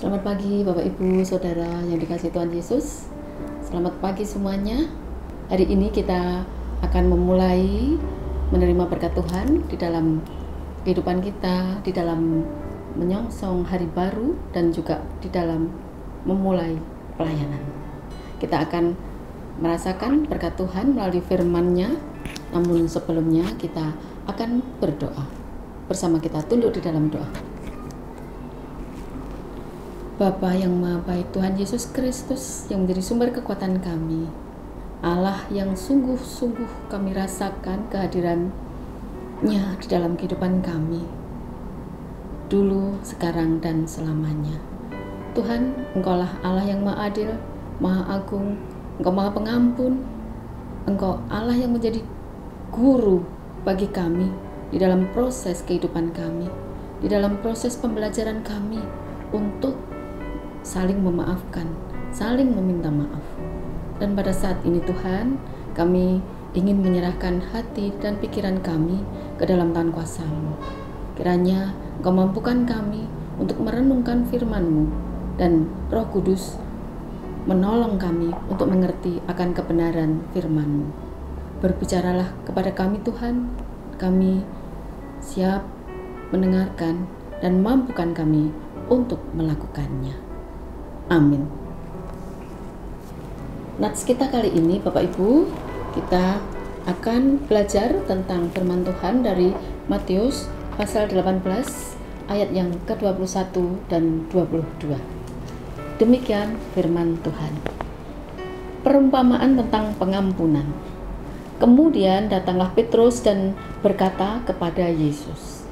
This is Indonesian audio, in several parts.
Selamat pagi Bapak Ibu Saudara yang dikasihi Tuhan Yesus. Selamat pagi semuanya. Hari ini kita akan memulai menerima berkat Tuhan di dalam kehidupan kita, di dalam menyongsong hari baru dan juga di dalam memulai pelayanan. Kita akan merasakan berkat Tuhan melalui firman-Nya. Namun sebelumnya kita akan berdoa. Bersama kita tunduk di dalam doa. Bapa yang Maha Baik, Tuhan Yesus Kristus yang menjadi sumber kekuatan kami, Allah yang sungguh-sungguh kami rasakan kehadiran-Nya di dalam kehidupan kami, dulu, sekarang, dan selamanya. Tuhan, Engkaulah Allah yang Maha Adil, Maha Agung, Engkau Maha Pengampun, Engkau Allah yang menjadi guru bagi kami di dalam proses kehidupan kami, di dalam proses pembelajaran kami untuk saling memaafkan, saling meminta maaf. Dan pada saat ini Tuhan, kami ingin menyerahkan hati dan pikiran kami ke dalam tangan kuasa-Mu. Kiranya Engkau mampukan kami untuk merenungkan firman-Mu, dan Roh Kudus menolong kami untuk mengerti akan kebenaran firman-Mu. Berbicaralah kepada kami Tuhan, kami siap mendengarkan dan mampukan kami untuk melakukannya. Amin. Nats kita kali ini Bapak Ibu, kita akan belajar tentang firman Tuhan dari Matius pasal 18 ayat yang ke-21 dan 22. Demikian firman Tuhan. Perumpamaan tentang pengampunan. Kemudian datanglah Petrus dan berkata kepada Yesus,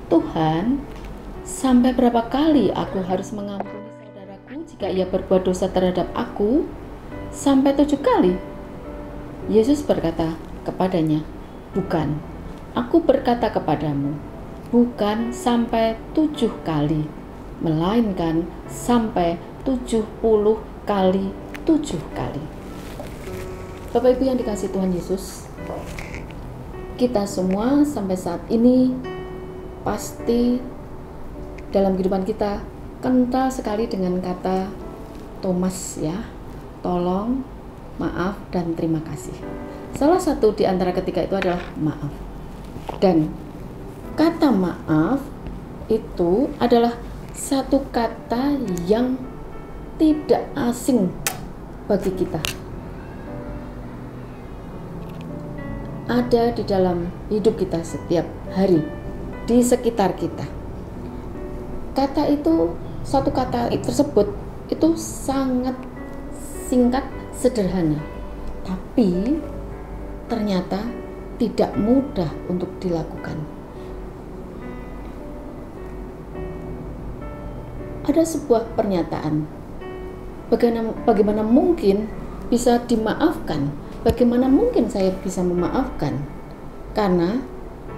"Tuhan, sampai berapa kali aku harus mengampuni jika ia berbuat dosa terhadap aku? Sampai 7 kali?" Yesus berkata kepadanya, "Bukan, aku berkata kepadamu, bukan sampai 7 kali, melainkan sampai 70 kali 7 kali." Bapak Ibu yang dikasihi Tuhan Yesus, kita semua sampai saat ini pasti dalam kehidupan kita kental sekali dengan kata Thomas ya, tolong, maaf, dan terima kasih. Salah satu di antara ketiga itu adalah maaf. Dan kata maaf itu adalah satu kata yang tidak asing bagi kita. Ada di dalam hidup kita setiap hari, di sekitar kita. Kata itu, satu kata tersebut itu sangat singkat, sederhana, tapi ternyata tidak mudah untuk dilakukan. Ada sebuah pernyataan, bagaimana mungkin bisa dimaafkan? Bagaimana mungkin saya bisa memaafkan? Karena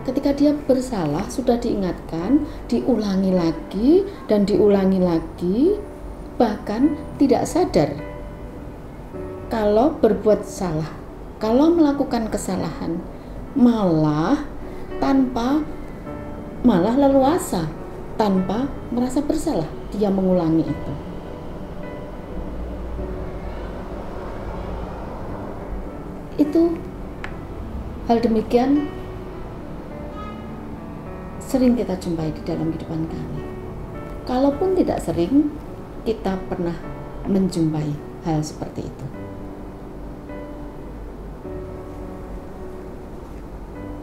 ketika dia bersalah sudah diingatkan, diulangi lagi dan diulangi lagi, bahkan tidak sadar kalau berbuat salah, kalau melakukan kesalahan, malah leluasa, tanpa merasa bersalah, dia mengulangi itu. Itu hal demikian sering kita jumpai di dalam kehidupan kami. Kalaupun tidak sering, kita pernah menjumpai hal seperti itu.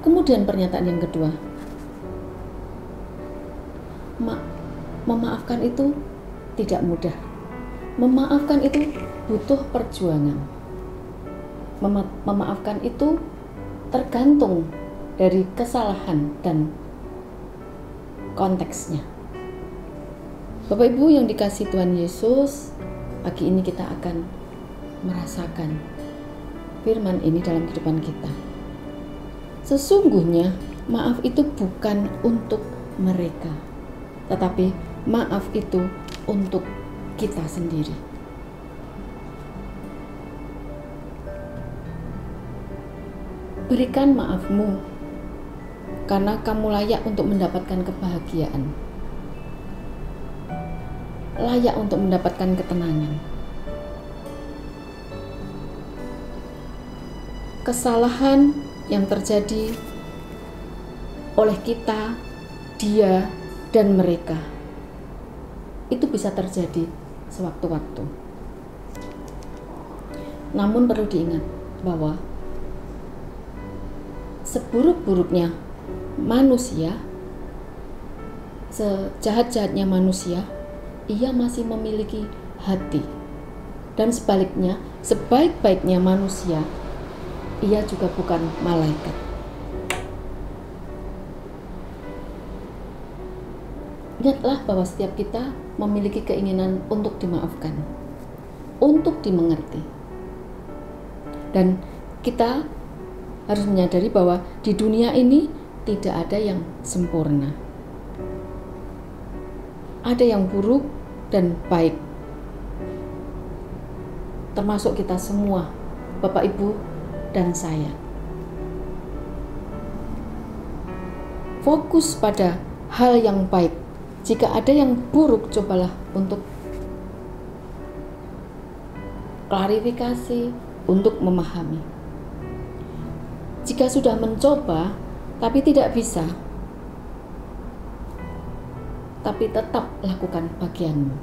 Kemudian pernyataan yang kedua, memaafkan itu tidak mudah. Memaafkan itu butuh perjuangan. Memaafkan itu tergantung dari kesalahan dan konteksnya. Bapak Ibu yang dikasihi Tuhan Yesus, pagi ini kita akan merasakan firman ini dalam kehidupan kita. Sesungguhnya maaf itu bukan untuk mereka, tetapi maaf itu untuk kita sendiri. Berikan maafmu karena kamu layak untuk mendapatkan kebahagiaan. layak untuk mendapatkan ketenangan. Kesalahan yang terjadi oleh kita, dia, dan mereka itu bisa terjadi sewaktu-waktu. Namun perlu diingat bahwa seburuk-buruknya manusia, sejahat-jahatnya manusia, ia masih memiliki hati. Dan sebaliknya, sebaik-baiknya manusia, ia juga bukan malaikat. Ingatlah bahwa setiap kita memiliki keinginan untuk dimaafkan, untuk dimengerti. Dan kita harus menyadari bahwa di dunia ini tidak ada yang sempurna. Ada yang buruk dan baik. Termasuk kita semua, Bapak Ibu dan saya. Fokus pada hal yang baik. Jika ada yang buruk, cobalah untuk klarifikasi, untuk memahami. Jika sudah mencoba tapi tidak bisa, tapi tetap lakukan bagianmu.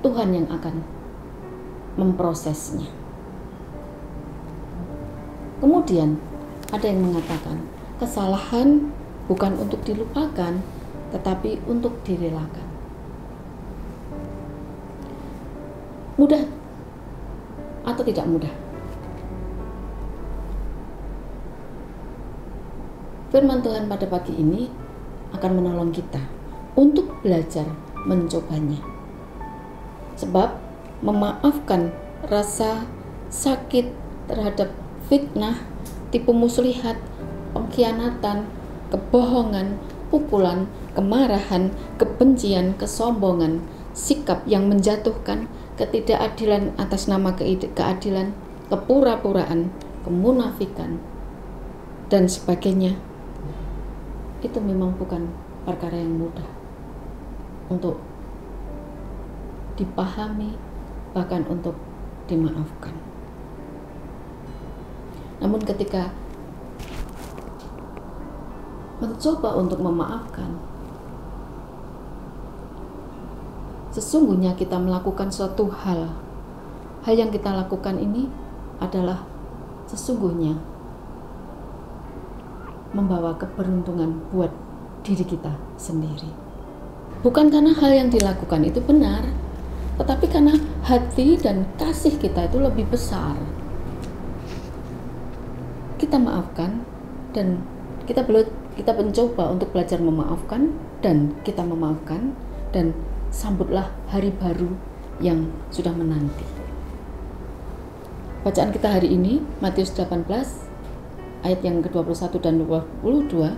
Tuhan yang akan memprosesnya. Kemudian ada yang mengatakan kesalahan bukan untuk dilupakan, tetapi untuk direlakan. Mudah atau tidak mudah? Firman Tuhan pada pagi ini akan menolong kita untuk belajar mencobanya. Sebab memaafkan rasa sakit terhadap fitnah, tipu muslihat, pengkhianatan, kebohongan, pukulan, kemarahan, kebencian, kesombongan, sikap yang menjatuhkan, ketidakadilan atas nama keadilan, kepura-puraan, kemunafikan, dan sebagainya. Itu memang bukan perkara yang mudah untuk dipahami, bahkan untuk dimaafkan. Namun ketika mencoba untuk memaafkan, sesungguhnya kita melakukan suatu hal yang kita lakukan ini adalah sesungguhnya membawa keberuntungan buat diri kita sendiri. Bukan karena hal yang dilakukan itu benar, tetapi karena hati dan kasih kita itu lebih besar. Kita maafkan dan kita mencoba untuk belajar memaafkan, dan kita memaafkan, dan sambutlah hari baru yang sudah menanti. Bacaan kita hari ini Matius 18 ayat yang ke-21 dan 22.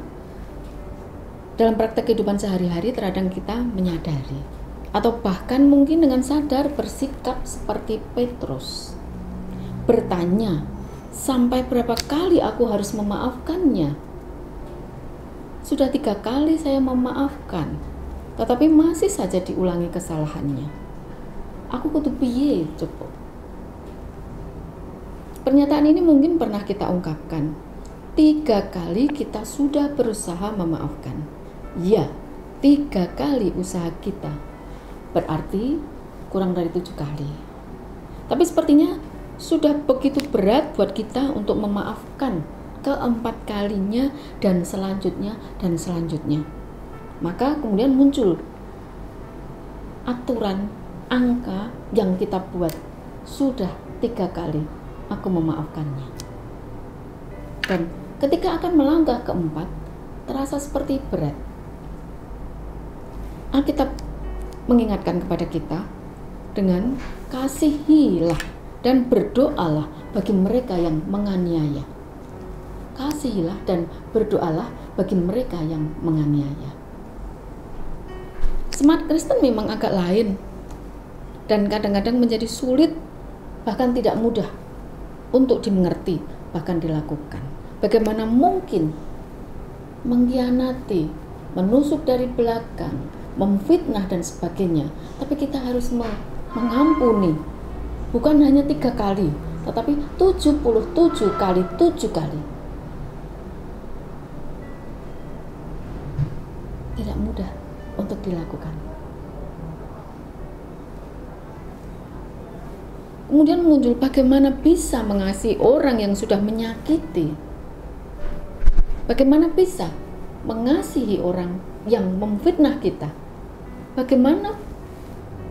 Dalam praktek kehidupan sehari-hari terkadang kita menyadari atau bahkan mungkin dengan sadar bersikap seperti Petrus, bertanya, sampai berapa kali aku harus memaafkannya? Sudah 3 kali saya memaafkan, tetapi masih saja diulangi kesalahannya. Aku kudu piye coba? Pernyataan ini mungkin pernah kita ungkapkan. 3 kali kita sudah berusaha memaafkan. Ya, 3 kali usaha kita. Berarti kurang dari 7 kali. Tapi sepertinya sudah begitu berat buat kita untuk memaafkan keempat kalinya dan selanjutnya dan selanjutnya. Maka kemudian muncul aturan angka yang kita buat, sudah 3 kali aku memaafkannya. Dan ketika akan melangkah keempat, terasa seperti berat. Alkitab mengingatkan kepada kita dengan kasihilah dan berdoalah bagi mereka yang menganiaya. Kasihilah dan berdoalah bagi mereka yang menganiaya. Semangat Kristen memang agak lain dan kadang-kadang menjadi sulit, bahkan tidak mudah untuk dimengerti, bahkan dilakukan. Bagaimana mungkin mengkhianati, menusuk dari belakang, memfitnah dan sebagainya, tapi kita harus mengampuni. Bukan hanya 3 kali, tetapi 77 kali 7 kali. Tidak mudah untuk dilakukan. Kemudian muncul bagaimana bisa mengasihi orang yang sudah menyakiti. Bagaimana bisa mengasihi orang yang memfitnah kita. Bagaimana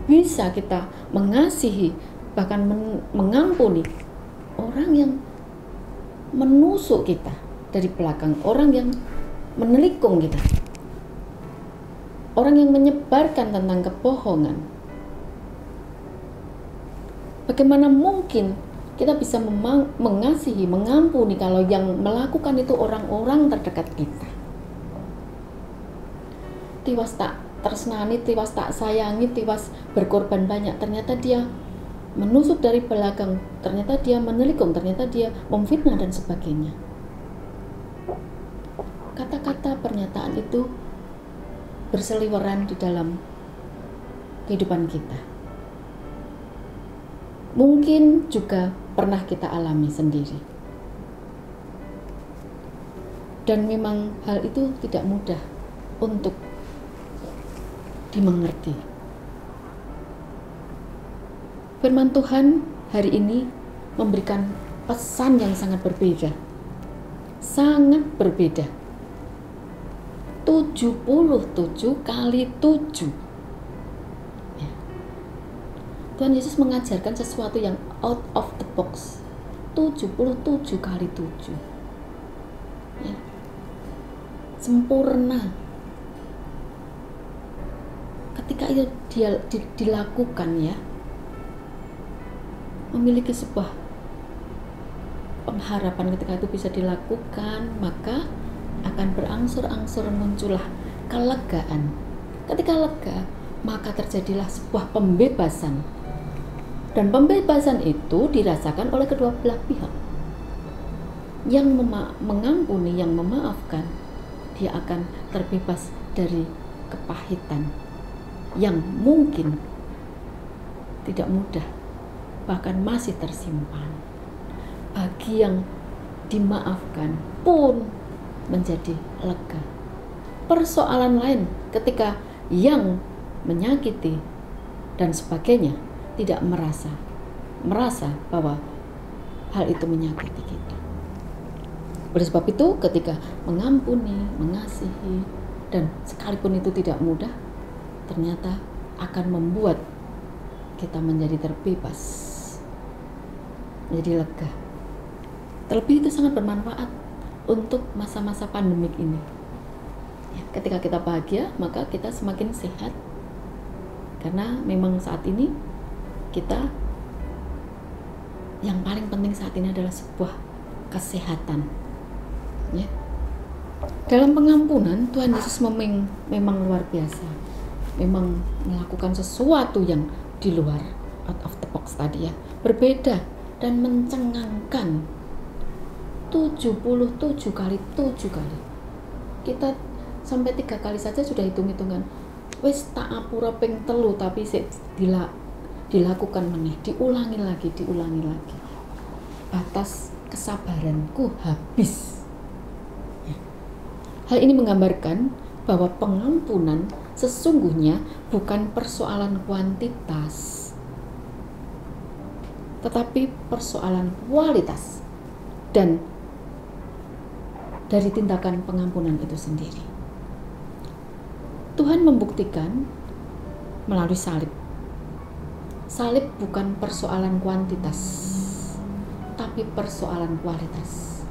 bisa kita mengasihi, bahkan mengampuni orang yang menusuk kita dari belakang, orang yang menelikung kita, orang yang menyebarkan tentang kebohongan. Bagaimana mungkin kita bisa mengasihi, mengampuni kalau yang melakukan itu orang-orang terdekat kita? Tiwas tak tresnani, tiwas tak sayangi, tiwas berkorban banyak, ternyata dia menusuk dari belakang, ternyata dia menelikung, ternyata dia memfitnah dan sebagainya. Kata-kata pernyataan itu berseliweran di dalam kehidupan kita. Mungkin juga pernah kita alami sendiri. Dan memang hal itu tidak mudah untuk dimengerti. Firman Tuhan hari ini memberikan pesan yang sangat berbeda. Sangat berbeda. 77 kali 7. Tuhan Yesus mengajarkan sesuatu yang out of the box. 77 kali 7. Ya. Sempurna. Ketika itu dilakukan, ya, memiliki sebuah pengharapan. Ketika itu bisa dilakukan, maka akan berangsur-angsur muncullah kelegaan. Ketika lega, maka terjadilah sebuah pembebasan. Dan pembebasan itu dirasakan oleh kedua belah pihak. Yang mengampuni, yang memaafkan, dia akan terbebas dari kepahitan yang mungkin tidak mudah, bahkan masih tersimpan. Bagi yang dimaafkan pun menjadi lega. Persoalan lain ketika yang menyakiti dan sebagainya tidak merasa bahwa hal itu menyakiti kita. Oleh sebab itu, ketika mengampuni, mengasihi, dan sekalipun itu tidak mudah, ternyata akan membuat kita menjadi terbebas, menjadi lega. Terlebih itu sangat bermanfaat untuk masa-masa pandemik ini. Ya, ketika kita bahagia, maka kita semakin sehat. Karena memang saat ini kita, yang paling penting saat ini adalah sebuah kesehatan. Ya. Dalam pengampunan, Tuhan Yesus memang luar biasa. Memang melakukan sesuatu yang di luar, out of the box tadi, ya. Berbeda dan mencengangkan. 77 kali 7 kali. Kita sampai 3 kali saja sudah hitung-hitungan. Wis tak apura ping 3 tapi dilakukan meneh, diulangi lagi. Batas kesabaranku habis. Ya. Hal ini menggambarkan bahwa pengampunan sesungguhnya bukan persoalan kuantitas, tetapi persoalan kualitas dan dari tindakan pengampunan itu sendiri. Tuhan membuktikan melalui salib. Salib bukan persoalan kuantitas, tapi persoalan kualitas.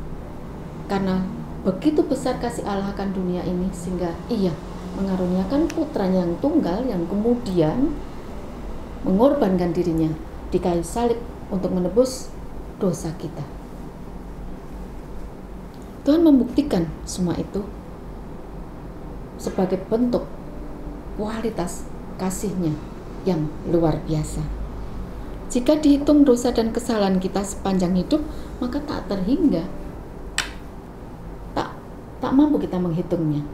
Karena begitu besar kasih Allah akan dunia ini, sehingga Ia mengaruniakan putranya yang tunggal, yang kemudian mengorbankan dirinya di kayu salib untuk menebus dosa kita. Tuhan membuktikan semua itu sebagai bentuk kualitas kasih-Nya yang luar biasa. Jika dihitung dosa dan kesalahan kita sepanjang hidup, maka tak terhingga. Tak mampu kita menghitungnya.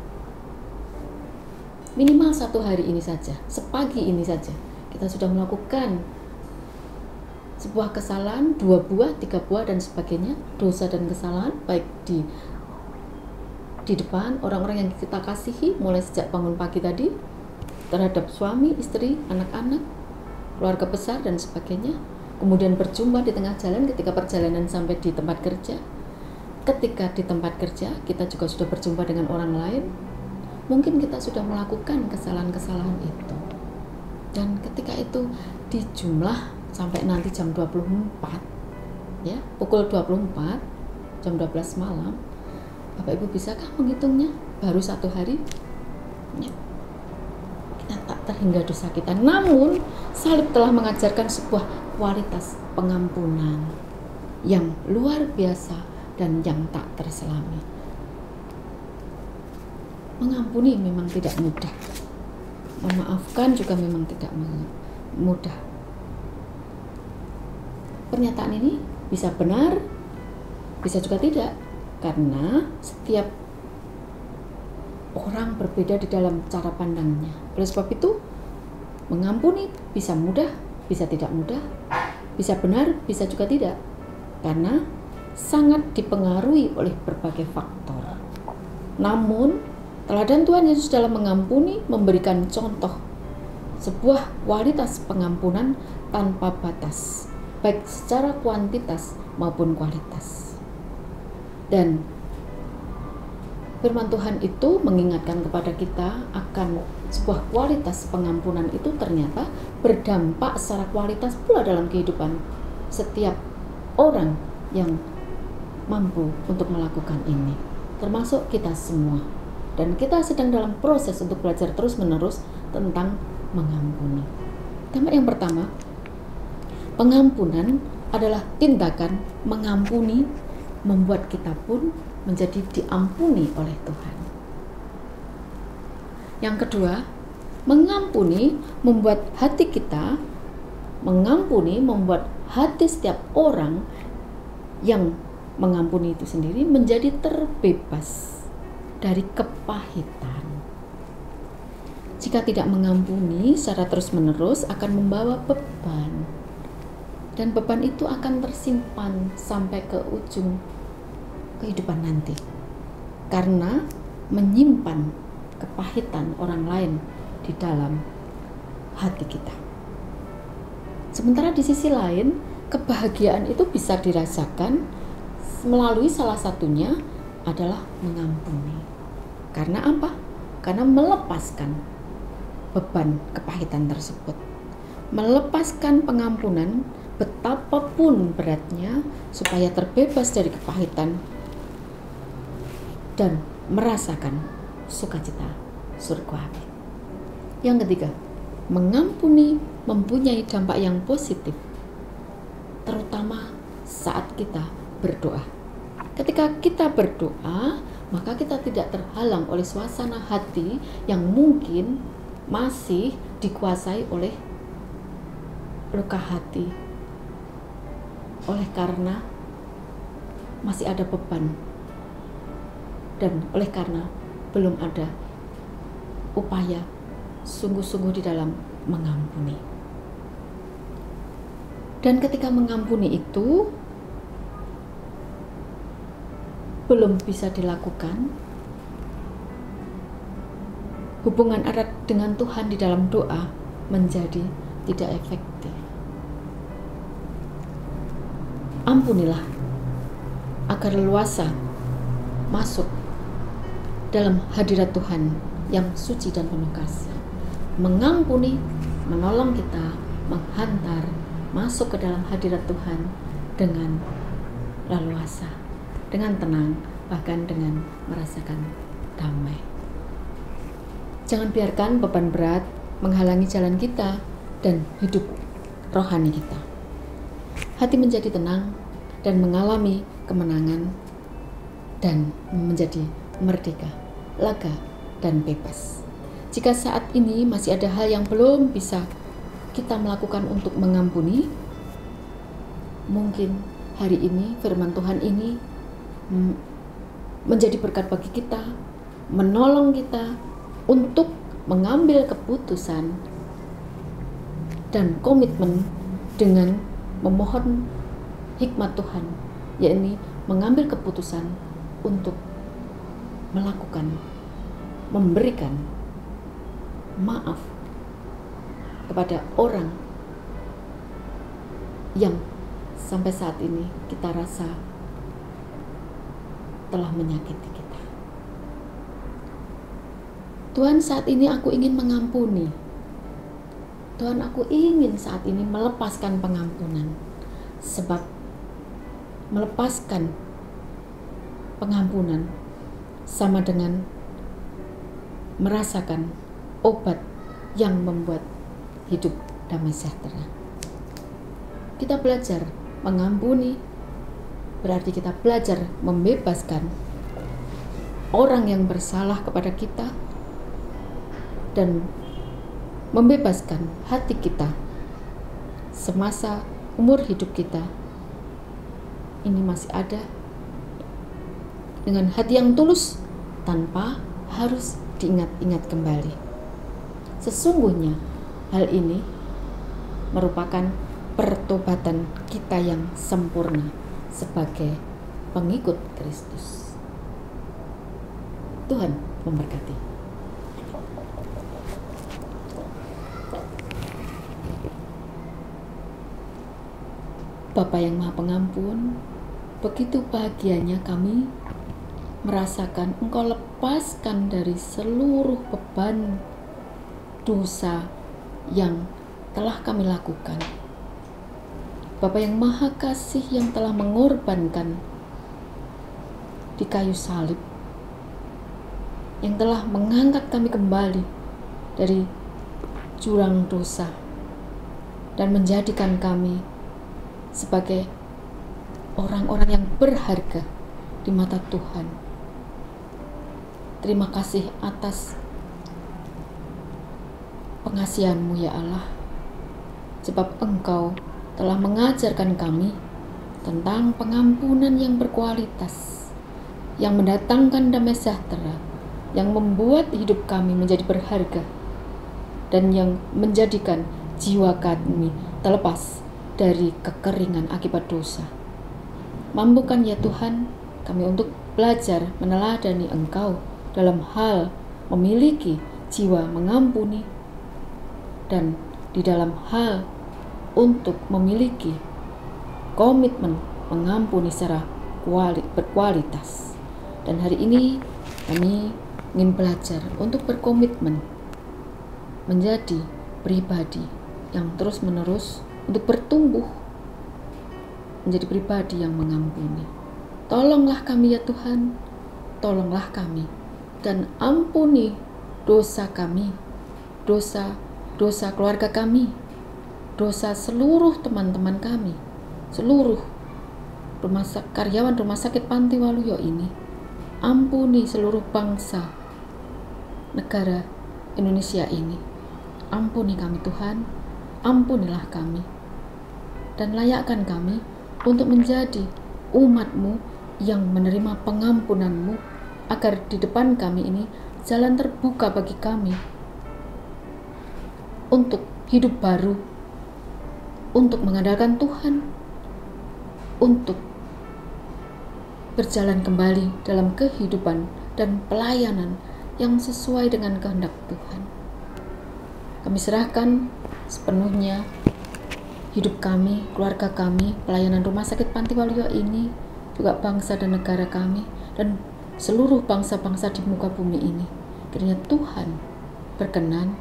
Minimal 1 hari ini saja, sepagi ini saja, kita sudah melakukan sebuah kesalahan, 2 buah, 3 buah, dan sebagainya, dosa dan kesalahan, baik di depan orang-orang yang kita kasihi, mulai sejak bangun pagi tadi, terhadap suami, istri, anak-anak, keluarga besar, dan sebagainya. Kemudian berjumpa di tengah jalan ketika perjalanan sampai di tempat kerja. Ketika di tempat kerja, kita juga sudah berjumpa dengan orang lain. Mungkin kita sudah melakukan kesalahan-kesalahan itu. Dan ketika itu dijumlah sampai nanti jam 24, ya, pukul 24, jam 12 malam, Bapak Ibu bisakah menghitungnya? Baru 1 hari, ya, kita tak terhingga dosa kita. Namun salib telah mengajarkan sebuah kualitas pengampunan yang luar biasa dan yang tak terselami. Mengampuni memang tidak mudah, memaafkan juga memang tidak mudah. Pernyataan ini bisa benar, bisa juga tidak, karena setiap orang berbeda di dalam cara pandangnya. Oleh sebab itu, mengampuni bisa mudah, bisa tidak mudah, bisa benar, bisa juga tidak, karena sangat dipengaruhi oleh berbagai faktor. Namun, teladan Tuhan Yesus dalam mengampuni memberikan contoh sebuah kualitas pengampunan tanpa batas, baik secara kuantitas maupun kualitas. Dan firman Tuhan itu mengingatkan kepada kita akan sebuah kualitas pengampunan itu ternyata berdampak secara kualitas pula dalam kehidupan setiap orang yang mampu untuk melakukan ini, termasuk kita semua. Dan kita sedang dalam proses untuk belajar terus-menerus tentang mengampuni. Tema yang pertama, pengampunan adalah tindakan mengampuni membuat kita pun menjadi diampuni oleh Tuhan. Yang kedua, mengampuni membuat hati kita, mengampuni membuat hati setiap orang yang mengampuni itu sendiri menjadi terbebas dari kepahitan. Jika tidak mengampuni secara terus-menerus akan membawa beban. Dan beban itu akan tersimpan sampai ke ujung kehidupan nanti. Karena menyimpan kepahitan orang lain di dalam hati kita. Sementara di sisi lain, kebahagiaan itu bisa dirasakan melalui salah satunya adalah mengampuni. Karena apa? Karena melepaskan beban kepahitan tersebut. Melepaskan pengampunan betapapun beratnya supaya terbebas dari kepahitan dan merasakan sukacita surgawi. Yang ketiga, mengampuni mempunyai dampak yang positif, terutama saat kita berdoa. Ketika kita berdoa, maka kita tidak terhalang oleh suasana hati yang mungkin masih dikuasai oleh luka hati, oleh karena masih ada beban, dan oleh karena belum ada upaya sungguh-sungguh di dalam mengampuni. Dan ketika mengampuni itu belum bisa dilakukan, hubungan erat dengan Tuhan di dalam doa menjadi tidak efektif. Ampunilah agar leluasa masuk dalam hadirat Tuhan yang suci dan penuh kasih. Mengampuni, menolong kita, menghantar masuk ke dalam hadirat Tuhan dengan leluasa, dengan tenang, bahkan dengan merasakan damai. Jangan biarkan beban berat menghalangi jalan kita dan hidup rohani kita. Hati menjadi tenang dan mengalami kemenangan dan menjadi merdeka, lega, dan bebas. Jika saat ini masih ada hal yang belum bisa kita melakukan untuk mengampuni, mungkin hari ini firman Tuhan ini menjadi berkat bagi kita, menolong kita untuk mengambil keputusan dan komitmen dengan memohon hikmat Tuhan, yakni mengambil keputusan untuk melakukan, memberikan maaf kepada orang yang sampai saat ini kita rasa telah menyakiti kita. Tuhan, saat ini aku ingin mengampuni. Tuhan, aku ingin saat ini melepaskan pengampunan, sebab melepaskan pengampunan sama dengan merasakan obat yang membuat hidup damai sejahtera. Kita belajar mengampuni, berarti kita belajar membebaskan orang yang bersalah kepada kita dan membebaskan hati kita semasa umur hidup kita ini masih ada dengan hati yang tulus tanpa harus diingat-ingat kembali. Sesungguhnya hal ini merupakan pertobatan kita yang sempurna sebagai pengikut Kristus. Tuhan memberkati. Bapa yang Maha Pengampun, begitu bahagianya kami merasakan Engkau lepaskan dari seluruh beban dosa yang telah kami lakukan. Bapa yang Maha Kasih yang telah mengorbankan di kayu salib, yang telah mengangkat kami kembali dari jurang dosa dan menjadikan kami sebagai orang-orang yang berharga di mata Tuhan. Terima kasih atas pengasihan-Mu ya Allah, sebab Engkau telah mengajarkan kami tentang pengampunan yang berkualitas, yang mendatangkan damai sejahtera, yang membuat hidup kami menjadi berharga, dan yang menjadikan jiwa kami terlepas dari kekeringan akibat dosa. Mampukan ya Tuhan kami untuk belajar meneladani Engkau dalam hal memiliki jiwa mengampuni, dan di dalam hal untuk memiliki komitmen mengampuni secara berkualitas. Dan hari ini kami ingin belajar untuk berkomitmen menjadi pribadi yang terus-menerus untuk bertumbuh menjadi pribadi yang mengampuni. Tolonglah kami ya Tuhan, tolonglah kami, dan ampuni dosa kami, dosa keluarga kami, dosa seluruh teman-teman kami, seluruh karyawan rumah sakit Panti Waluyo ini. Ampuni seluruh bangsa negara Indonesia ini. Ampuni kami Tuhan, ampunilah kami, dan layakkan kami untuk menjadi umat-Mu yang menerima pengampunan-Mu, agar di depan kami ini jalan terbuka bagi kami untuk hidup baru, untuk mengandalkan Tuhan, untuk berjalan kembali dalam kehidupan dan pelayanan yang sesuai dengan kehendak Tuhan. Kami serahkan sepenuhnya hidup kami, keluarga kami, pelayanan rumah sakit Panti Waluyo ini, juga bangsa dan negara kami, dan seluruh bangsa-bangsa di muka bumi ini. Kiranya Tuhan berkenan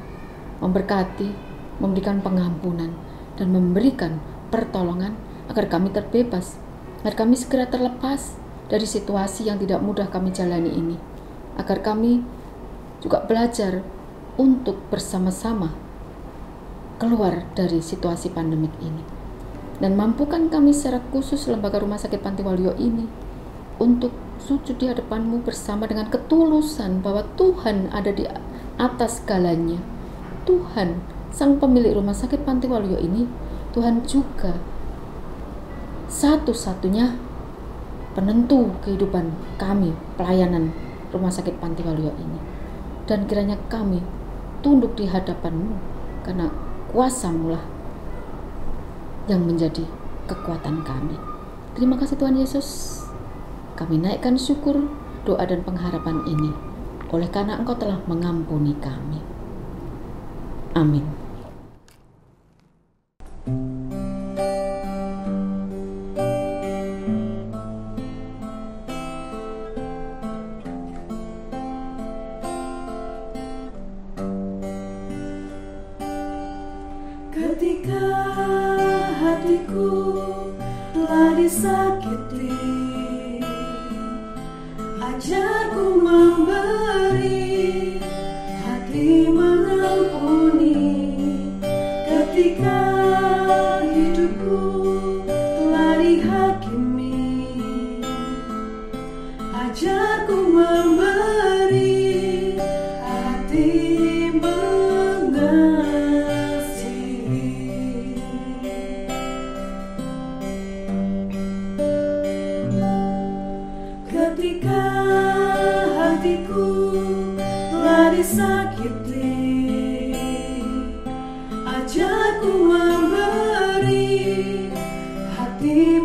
memberkati, memberikan pengampunan, dan memberikan pertolongan agar kami terbebas, agar kami segera terlepas dari situasi yang tidak mudah kami jalani ini, agar kami juga belajar untuk bersama-sama keluar dari situasi pandemik ini. Dan mampukan kami secara khusus lembaga rumah sakit Panti Waluyo ini untuk sujud di hadapan-Mu bersama dengan ketulusan bahwa Tuhan ada di atas segalanya. Tuhan, Sang pemilik rumah sakit Panti Waluyo ini, Tuhan juga satu-satunya penentu kehidupan kami, pelayanan rumah sakit Panti Waluyo ini. Dan kiranya kami tunduk di hadapan-Mu, karena kuasa-Mu lah yang menjadi kekuatan kami. Terima kasih Tuhan Yesus. Kami naikkan syukur, doa dan pengharapan ini oleh karena Engkau telah mengampuni kami. Amin. Ketika hatiku telah disakiti, ajarku memberi, hati mengampuni. Ketika hidupku telah dihakimi, ajarku memberi, hati ketika hatiku telah disakiti, ajarku memberi, hati